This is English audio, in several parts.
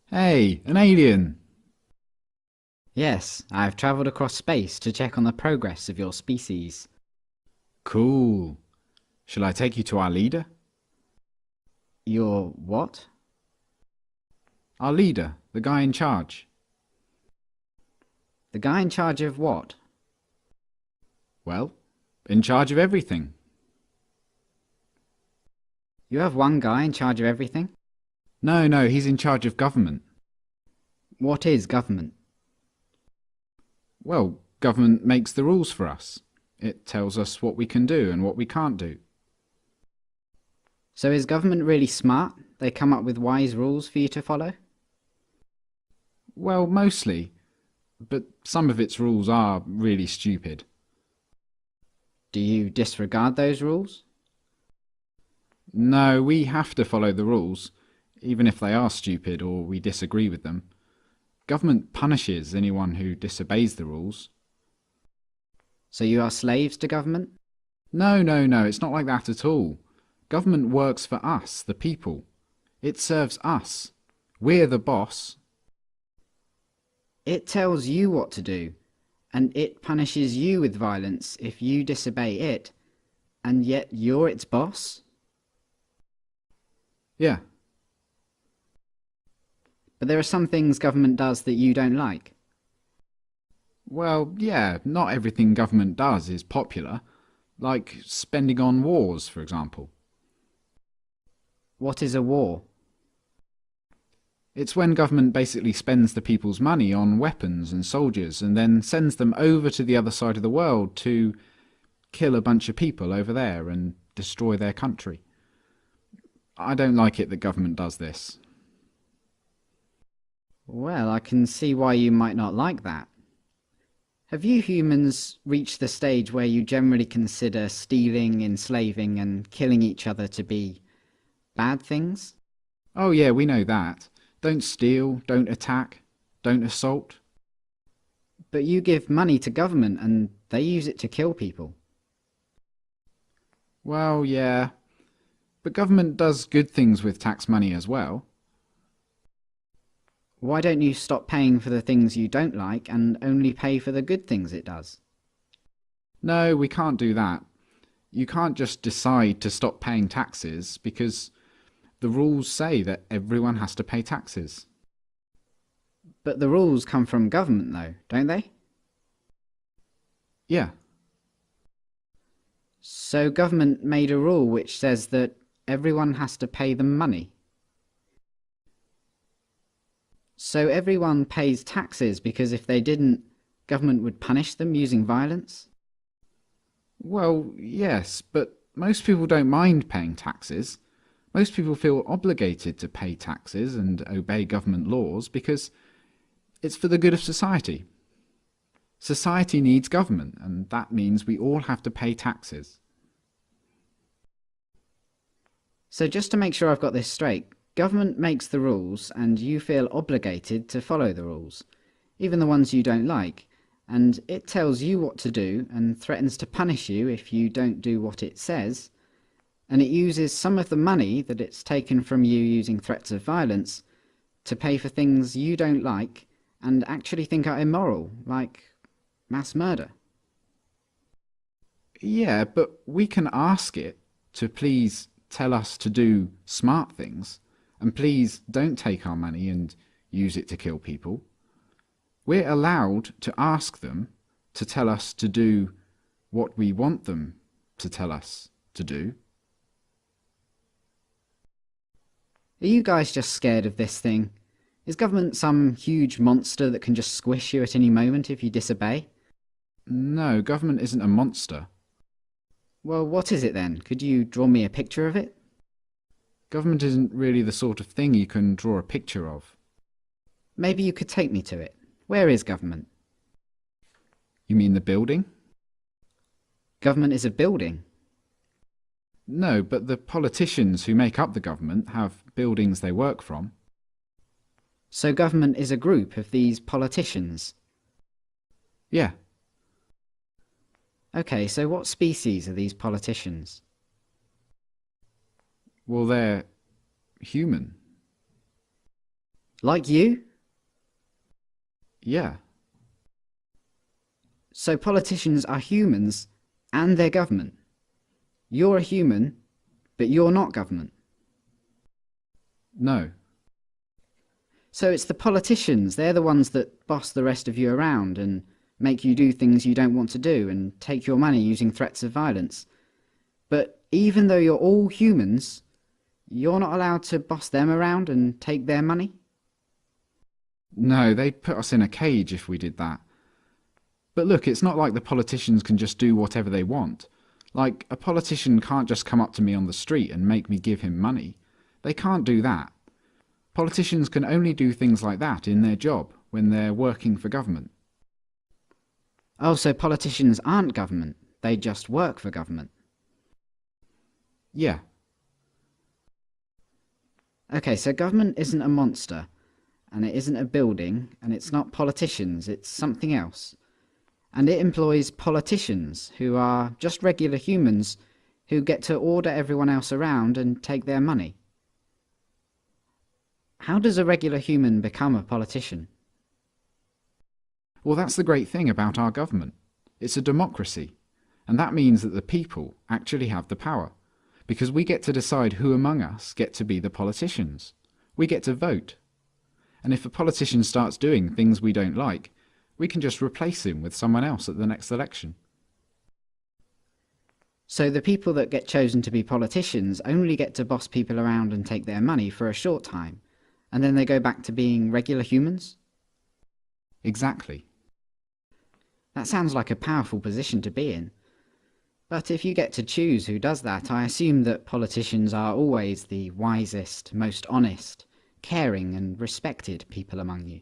Hey, an alien! Yes, I've travelled across space to check on the progress of your species. Cool. Shall I take you to our leader? Your what? Our leader, the guy in charge. The guy in charge of what? Well, in charge of everything. You have one guy in charge of everything? No, he's in charge of government. What is government? Well, government makes the rules for us. It tells us what we can do and what we can't do. So is government really smart? They come up with wise rules for you to follow? Well, mostly. But some of its rules are really stupid. Do you disregard those rules? No, we have to follow the rules, even if they are stupid or we disagree with them. Government punishes anyone who disobeys the rules. So you are slaves to government? No, it's not like that at all. Government works for us, the people. It serves us. We're the boss. It tells you what to do, and it punishes you with violence if you disobey it, and yet you're its boss? Yeah. But there are some things government does that you don't like. Well, yeah, not everything government does is popular. Like spending on wars, for example. What is a war? It's when government basically spends the people's money on weapons and soldiers and then sends them over to the other side of the world to kill a bunch of people over there and destroy their country. I don't like it that government does this. Well, I can see why you might not like that. Have you humans reached the stage where you generally consider stealing, enslaving, and killing each other to be bad things? Oh yeah, we know that. Don't steal, don't attack, don't assault. But you give money to government and they use it to kill people. Well, yeah. But government does good things with tax money as well. Why don't you stop paying for the things you don't like and only pay for the good things it does? No, we can't do that. You can't just decide to stop paying taxes because the rules say that everyone has to pay taxes. But the rules come from government though, don't they? Yeah. So government made a rule which says that everyone has to pay them money. So everyone pays taxes because if they didn't, government would punish them using violence? Well, yes, but most people don't mind paying taxes. Most people feel obligated to pay taxes and obey government laws because it's for the good of society. Society needs government, and that means we all have to pay taxes. So just to make sure I've got this straight, government makes the rules and you feel obligated to follow the rules, even the ones you don't like, and it tells you what to do and threatens to punish you if you don't do what it says, and it uses some of the money that it's taken from you using threats of violence to pay for things you don't like and actually think are immoral, like mass murder. Yeah, but we can ask it to please tell us to do smart things, and please don't take our money and use it to kill people. We're allowed to ask them to tell us to do what we want them to tell us to do. Are you guys just scared of this thing? Is government some huge monster that can just squish you at any moment if you disobey? No, government isn't a monster. Well, what is it then? Could you draw me a picture of it? Government isn't really the sort of thing you can draw a picture of. Maybe you could take me to it. Where is government? You mean the building? Government is a building. No, but the politicians who make up the government have buildings they work from. So government is a group of these politicians? Yeah. Okay, so what species are these politicians? Well, they're human. Like you? Yeah. So politicians are humans and they're government. You're a human, but you're not government. No. So it's the politicians, they're the ones that boss the rest of you around and make you do things you don't want to do and take your money using threats of violence. But even though you're all humans, you're not allowed to boss them around and take their money? No, they'd put us in a cage if we did that. But look, it's not like the politicians can just do whatever they want. Like, a politician can't just come up to me on the street and make me give him money. They can't do that. Politicians can only do things like that in their job, when they're working for government. Oh, so politicians aren't government, they just work for government. Yeah. Okay, so government isn't a monster, and it isn't a building, and it's not politicians, it's something else. And it employs politicians, who are just regular humans, who get to order everyone else around and take their money. How does a regular human become a politician? Well, that's the great thing about our government. It's a democracy, and that means that the people actually have the power, because we get to decide who among us get to be the politicians. We get to vote. And if a politician starts doing things we don't like, we can just replace him with someone else at the next election. So the people that get chosen to be politicians only get to boss people around and take their money for a short time, and then they go back to being regular humans? Exactly. That sounds like a powerful position to be in. But if you get to choose who does that, I assume that politicians are always the wisest, most honest, caring and respected people among you.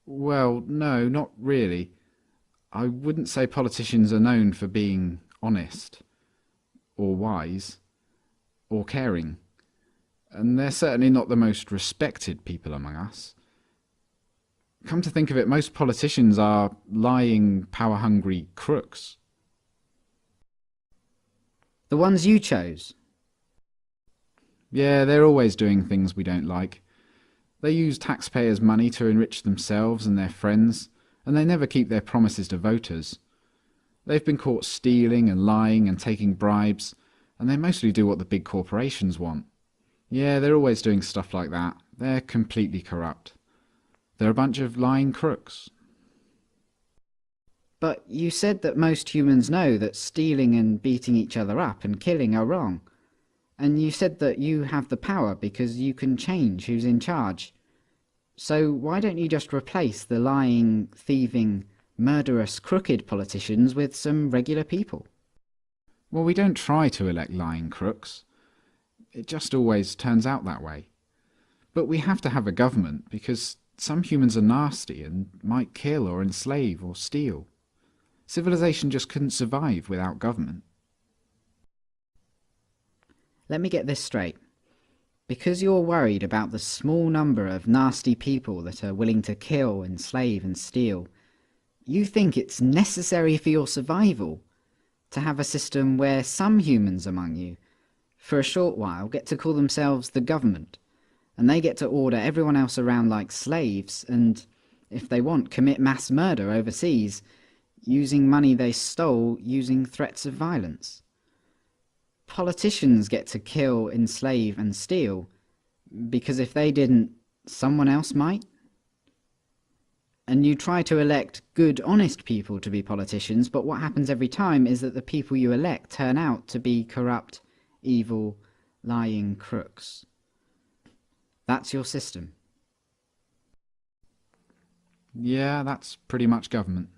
Well, no, not really. I wouldn't say politicians are known for being honest, or wise, or caring. And they're certainly not the most respected people among us. Come to think of it, most politicians are lying, power-hungry crooks. The ones you chose? Yeah, they're always doing things we don't like. They use taxpayers' money to enrich themselves and their friends, and they never keep their promises to voters. They've been caught stealing and lying and taking bribes, and they mostly do what the big corporations want. Yeah, they're always doing stuff like that. They're completely corrupt. They're a bunch of lying crooks. But you said that most humans know that stealing and beating each other up and killing are wrong. And you said that you have the power because you can change who's in charge. So why don't you just replace the lying, thieving, murderous, crooked politicians with some regular people? Well, we don't try to elect lying crooks. It just always turns out that way. But we have to have a government because some humans are nasty and might kill or enslave or steal. Civilization just couldn't survive without government. Let me get this straight. Because you're worried about the small number of nasty people that are willing to kill, enslave and steal, you think it's necessary for your survival to have a system where some humans among you, for a short while, get to call themselves the government, and they get to order everyone else around like slaves and, if they want, commit mass murder overseas, using money they stole using threats of violence. Politicians get to kill, enslave and steal, because if they didn't, someone else might. And you try to elect good, honest people to be politicians, but what happens every time is that the people you elect turn out to be corrupt, evil, lying crooks. That's your system. Yeah, that's pretty much government.